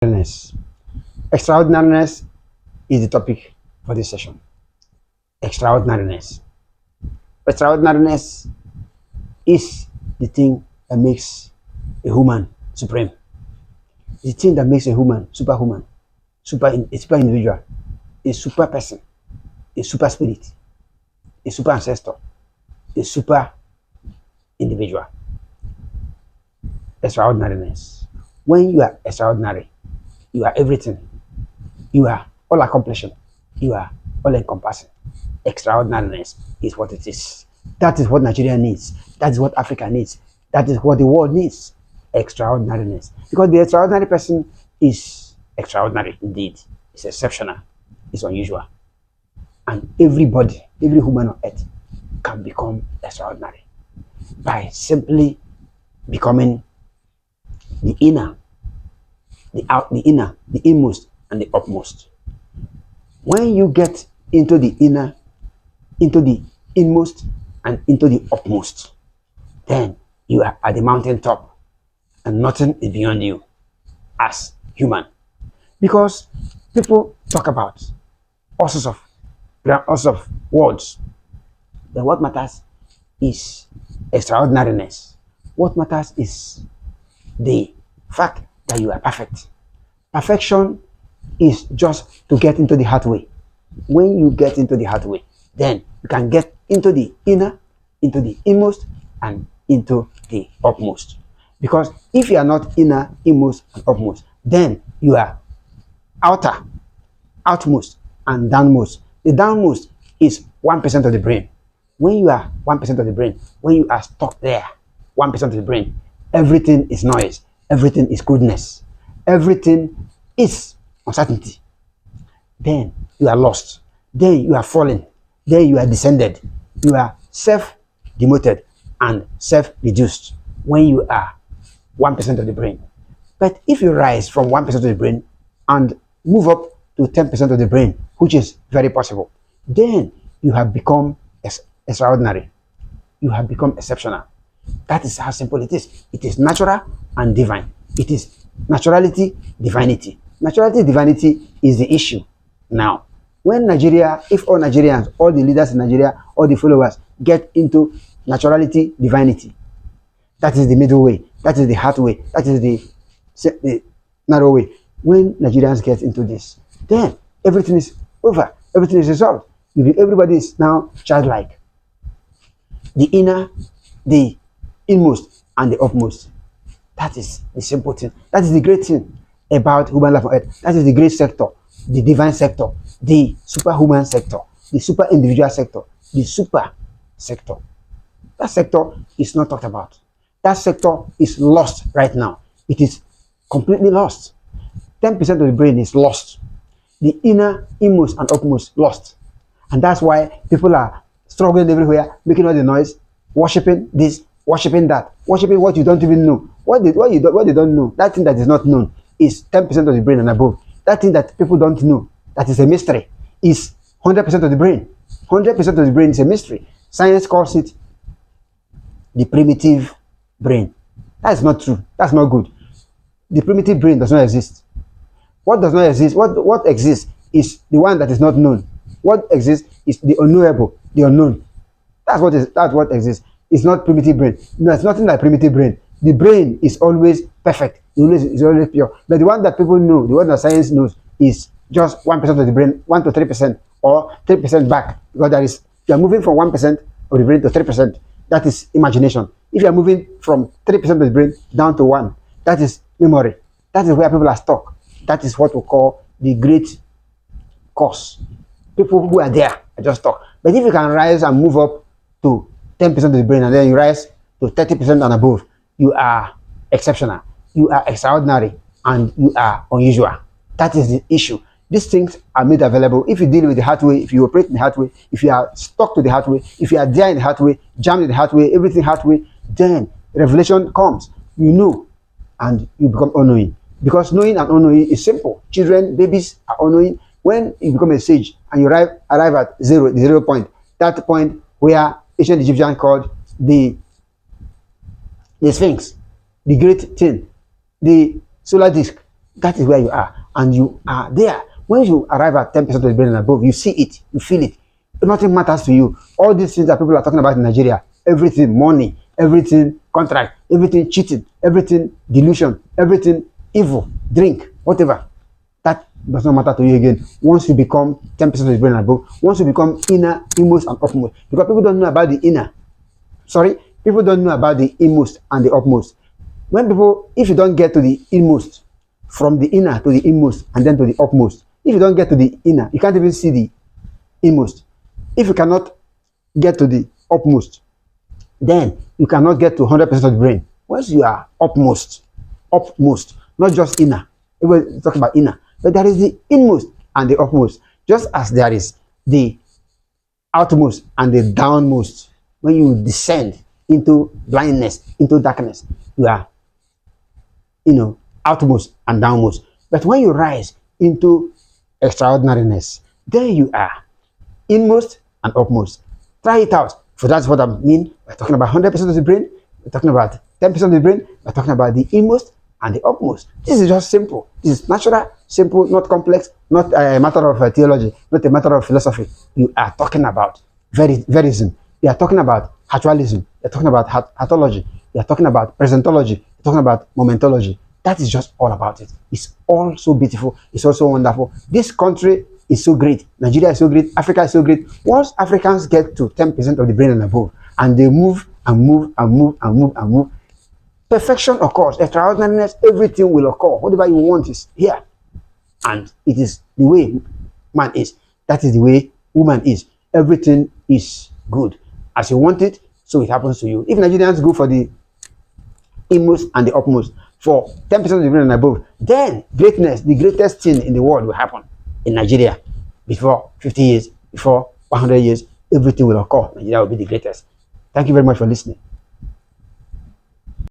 Extraordinariness. Extraordinariness is the topic for this session. Extraordinariness. Extraordinariness is the thing that makes a human supreme. The thing that makes a human superhuman, a super individual, a super person, a super spirit, a super ancestor, a super individual. Extraordinariness. When you are extraordinary, you are everything. You are all accomplishing. You are all encompassing. Extraordinariness is what it is. That is what Nigeria needs. That is what Africa needs. That is what the world needs. Extraordinariness. Because the extraordinary person is extraordinary indeed. It's exceptional. It's unusual. And everybody, every human on earth can become extraordinary by simply becoming the inner, the inmost, and the upmost. When you get into the inner, into the inmost, and into the upmost, then you are at the mountain top, and nothing is beyond you as human. Because people talk about all sorts of words. Then what matters is extraordinariness. What matters is the fact that you are perfect. Perfection is just to get into the heart way. When you get into the heart way, then you can get into the inner, into the inmost, and into the upmost. Because if you are not inner, inmost, and upmost, then you are outer, outmost, and downmost. The downmost is 1% of the brain. When you are 1% of the brain, when you are stuck there, 1% of the brain, everything is noise, everything is goodness, everything is uncertainty. Then you are lost. Then you are fallen. Then you are descended. You are self-demoted and self-reduced when you are 1% of the brain. But if you rise from 1% of the brain and move up to 10% of the brain, which is very possible, then you have become extraordinary. You have become exceptional. That is how simple it is. It is natural and divine. It is naturality, divinity. Naturality, divinity is the issue. Now, when Nigeria, if all Nigerians, all the leaders in Nigeria, all the followers get into naturality, divinity, that is the middle way, that is the hard way, that is the narrow way. When Nigerians get into this, then everything is over, everything is resolved. Everybody is now childlike. The inner, the inmost, and the upmost. That is the simple thing. That is the great thing about human life on earth. That is the great sector, the divine sector, the superhuman sector, the super individual sector, the super sector. That sector is not talked about. That sector is lost right now. It is completely lost. 10% of the brain is lost. The inner, inmost, and upmost lost. And that's why people are struggling everywhere, making all the noise, worshipping this, worshipping that, worshipping what you don't even know. What they don't know, that thing that is not known, is 10% of the brain and above. That thing that people don't know, that is a mystery, is 100% of the brain. 100% of the brain is a mystery. Science calls it the primitive brain. That is not true. That's not good. The primitive brain does not exist. What does not exist? What exists is the one that is not known. What exists is the unknowable, the unknown. That's what exists. It's not primitive brain. No, it's nothing like primitive brain. The brain is always perfect. It's always pure. But the one that people know, the one that science knows, is just 1% of the brain, 1 to 3%, or 3% back. Because you are moving from 1% of the brain to 3%. That is imagination. If you are moving from 3% of the brain down to 1, that is memory. That is where people are stuck. That is what we call the great cause. People who are there are just stuck. But if you can rise and move up to 10% of the brain, and then you rise to 30% and above, you are exceptional, you are extraordinary, and you are unusual. That is the issue. These things are made available if you deal with the hard way, if you operate in the hard way, if you are stuck to the hard way, if you are there in the hard way, jammed in the hard way, everything hard way, then revelation comes. You know, and you become unknowing. Because knowing and unknowing is simple. Children, babies are unknowing. When you become a sage and you arrive at the 0 point, that point where ancient Egyptians called the Sphinx, the great thing, the solar disk, That is where you are, and you are there. When you arrive at 10% of the brain and above, you see it, you feel it. Nothing matters to you. All these things that people are talking about in Nigeria, everything, money, everything, contract, everything, cheating, everything, delusion, everything, evil, drink, whatever. That does not matter to you again. Once you become 10% of the brain and above, once you become inner, inmost, and upmost, because people don't know about the inner. Sorry, people don't know about the inmost and the upmost. When people, if you don't get to the inmost, from the inner to the inmost, and then to the upmost, if you don't get to the inner, you can't even see the inmost. If you cannot get to the upmost, then you cannot get to 100% of the brain. Once you are upmost, not just inner. Everybody talk about inner, but there is the inmost and the upmost, just as there is the outmost and the downmost. When you descend into blindness, into darkness, you are, outmost and downmost. But when you rise into extraordinariness, there you are, inmost and upmost. Try it out. So that's what I mean. We're talking about 100% of the brain. We're talking about 10% of the brain. We're talking about the inmost and the upmost. This is just simple. This is natural, simple, not complex, not a matter of theology, not a matter of philosophy. You are talking about verism. You are talking about actualism. You are talking about hathology. You are talking about presentology. You are talking about momentology. That is just all about it. It's all so beautiful. It's also wonderful. This country is so great. Nigeria is so great. Africa is so great. Once Africans get to 10% of the brain and above, and they move and move and move and move and move, perfection occurs. Extraordinariness, everything will occur. Whatever you want is here. And it is the way man is. That is the way woman is. Everything is good. As you want it, so it happens to you. If Nigerians go for the inmost and the upmost, for 10% of the brain and above, then greatness, the greatest thing in the world will happen in Nigeria. Before 50 years, before 100 years, everything will occur. Nigeria will be the greatest. Thank you very much for listening.